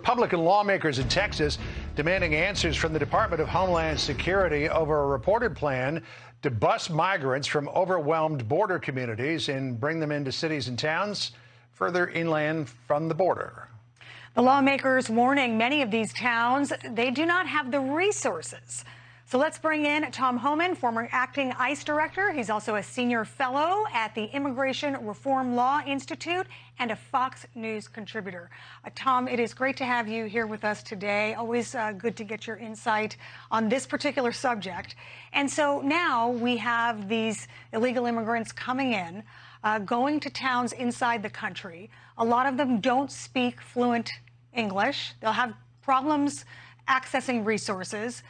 Republican lawmakers in Texas demanding answers from the Department of Homeland Security over a reported plan to bus migrants from overwhelmed border communities and bring them into cities and towns further inland from the border. The lawmakers warning many of these towns they do not have the resources. So let's bring in Tom Homan, former acting ICE director. He's also a senior fellow at the Immigration Reform Law Institute and a Fox News contributor. Tom, it is great to have you here with us today. Always good to get your insight on this particular subject. And so now we have these illegal immigrants coming in, going to towns inside the country. A lot of them don't speak fluent English. They'll have problems accessing resources.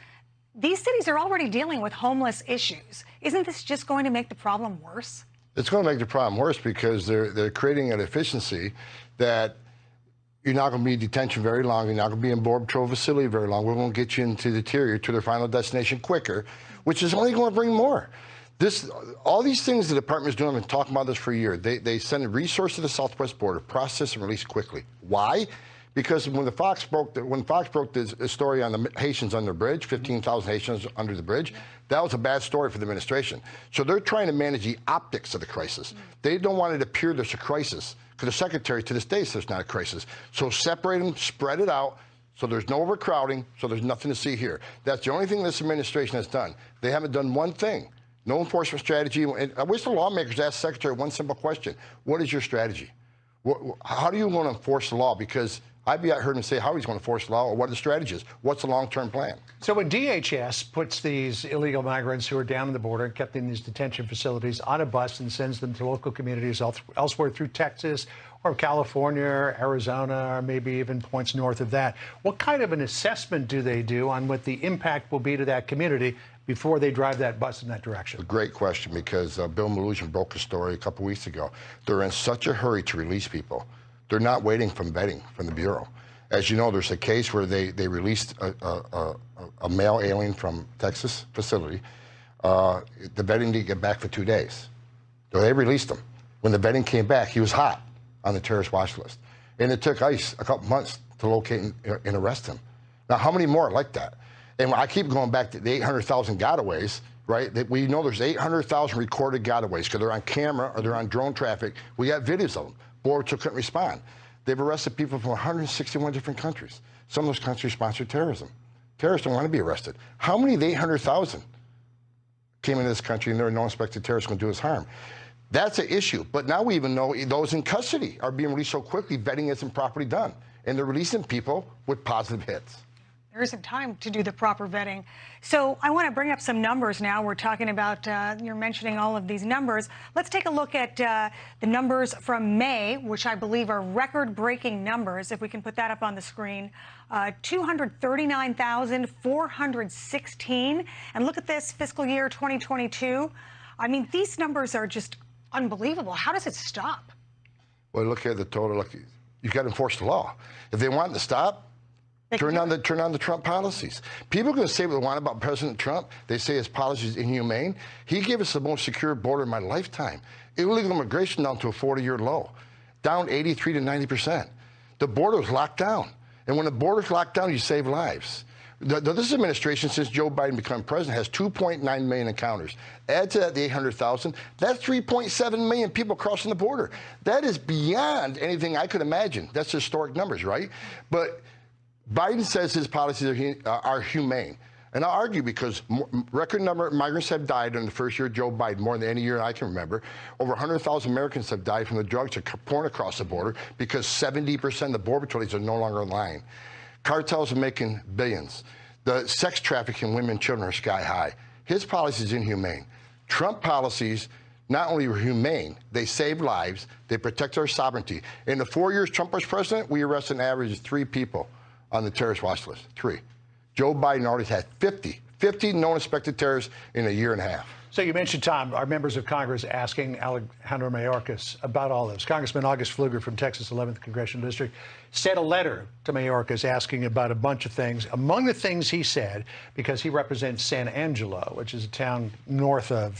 These cities are already dealing with homeless issues. Isn't this just going to make the problem worse? It's going to make the problem worse because they're creating an efficiency that you're not going to be in detention very long. You're not going to be in Border Patrol facility very long. We're going to get you into the interior to their final destination quicker, which is only going to bring more. All these things the department is doing, I've been talking about this for a year. They send a resource to the southwest border, process and release quickly. Why? Because when Fox broke the story on the Haitians under the bridge, 15,000 Haitians under the bridge, that was a bad story for the administration. So they're trying to manage the optics of the crisis. They don't want it to appear there's a crisis, because the secretary to this day says there's not a crisis. So separate them, spread it out, so there's no overcrowding, so there's nothing to see here. That's the only thing this administration has done. They haven't done one thing. No enforcement strategy. And I wish the lawmakers asked the secretary one simple question. What is your strategy? How do you want to enforce the law? Because I heard him say how he's going to enforce the law or what the strategy is. What's the long-term plan? So when DHS puts these illegal migrants who are down in the border and kept in these detention facilities on a bus and sends them to local communities elsewhere through Texas or California or Arizona or maybe even points north of that, what kind of an assessment do they do on what the impact will be to that community before they drive that bus in that direction? A great question, because Bill Maloogian broke a story a couple weeks ago. They're in such a hurry to release people. They're not waiting for vetting from the Bureau. As you know, there's a case where they released a male alien from Texas facility. The vetting didn't get back for 2 days. So they released him. When the vetting came back, he was hot on the terrorist watch list. And it took ICE a couple months to locate and arrest him. Now, how many more like that? And I keep going back to the 800,000 gotaways, right? We know there's 800,000 recorded gotaways because they're on camera or they're on drone traffic. We got videos of them. Border Patrol couldn't respond. They've arrested people from 161 different countries. Some of those countries sponsor terrorism. Terrorists don't want to be arrested. How many of the 800,000 came into this country and there are no suspected terrorists going to do us harm? That's an issue. But now we even know those in custody are being released so quickly, vetting isn't properly done. And they're releasing people with positive hits. There isn't time to do the proper vetting. So I want to bring up some numbers now. We're talking about, you're mentioning all of these numbers. Let's take a look at the numbers from May, which I believe are record-breaking numbers. If we can put that up on the screen, 239,416. And look at this, fiscal year 2022. I mean, these numbers are just unbelievable. How does it stop? Well, look at the total. Look, you've got to enforce the law. If they want it to stop, turn on the Trump policies. People are going to say what they want about President Trump. They say his policies are inhumane. He gave us the most secure border in my lifetime. Illegal immigration down to a 40-year low, down 83 to 90%. The border was locked down. And when the border's locked down, you save lives. This administration, since Joe Biden became president, has 2.9 million encounters. Add to that the 800,000, that's 3.7 million people crossing the border. That is beyond anything I could imagine. That's historic numbers, right? But Biden says his policies are humane. And I'll argue because record number of migrants have died in the first year of Joe Biden, more than any year I can remember. Over 100,000 Americans have died from the drugs that are pouring across the border because 70% of the border patrols are no longer in line. Cartels are making billions. The sex trafficking women and children are sky high. His policy is inhumane. Trump policies not only were humane, they saved lives, they protect our sovereignty. In the 4 years Trump was president, we arrested an average of 3 people on the terrorist watch list, 3. Joe Biden already had 50 known suspected terrorists in a year and a half. So you mentioned, Tom, our members of Congress asking Alejandro Mayorkas about all this. Congressman August Pfluger from Texas 11th Congressional District sent a letter to Mayorkas asking about a bunch of things. Among the things he said, because he represents San Angelo, which is a town north of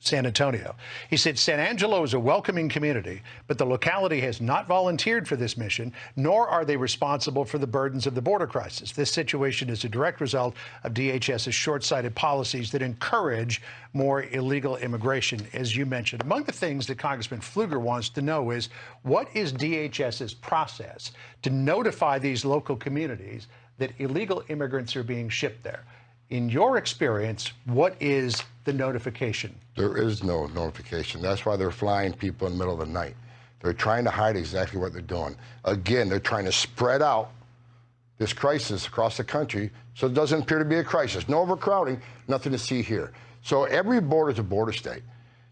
San Antonio. He said San Angelo is a welcoming community, but the locality has not volunteered for this mission, nor are they responsible for the burdens of the border crisis. This situation is a direct result of DHS's short-sighted policies that encourage more illegal immigration, as you mentioned. Among the things that Congressman Pfluger wants to know is, what is DHS's process to notify these local communities that illegal immigrants are being shipped there? In your experience, what is the notification? There is no notification. That's why they're flying people in the middle of the night. They're trying to hide exactly what they're doing. Again, they're trying to spread out this crisis across the country so it doesn't appear to be a crisis. No overcrowding, nothing to see here. So every border is a border state.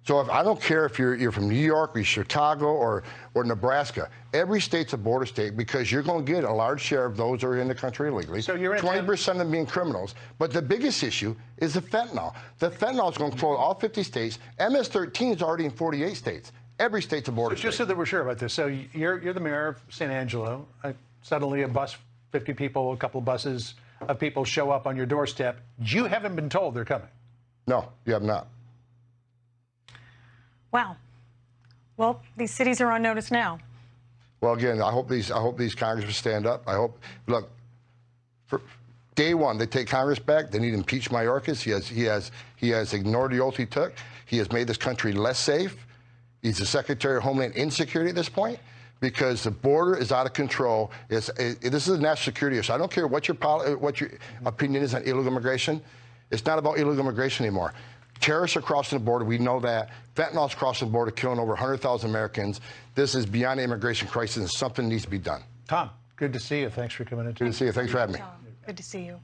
So if I don't care if you're from New York or Chicago or Nebraska, every state's a border state because you're going to get a large share of those who are in the country illegally. So you're 20% of them being criminals. But the biggest issue is the fentanyl. The fentanyl is going to flow all 50 states. MS-13 is already in 48 states. Every state's a border state. Just so that we're sure about this, so you're the mayor of San Angelo. Suddenly a bus, 50 people, a couple of buses of people show up on your doorstep. You haven't been told they're coming. No, you have not. Wow. Well, these cities are on notice now. Well, again, I hope these congressmen stand up. I hope, look, for day one, they take Congress back. They need to impeach Mayorkas. He has ignored the oath he took. He has made this country less safe. He's the Secretary of Homeland Insecurity at this point because the border is out of control. This is a national security issue. I don't care what your opinion is on illegal immigration. It's not about illegal immigration anymore. Terrorists are crossing the border. We know that. Fentanyl's crossing the border, killing over 100,000 Americans. This is beyond the immigration crisis, and something needs to be done. Tom, good to see you. Thanks for coming in. Good to see you. Thanks for having me. Good to see you.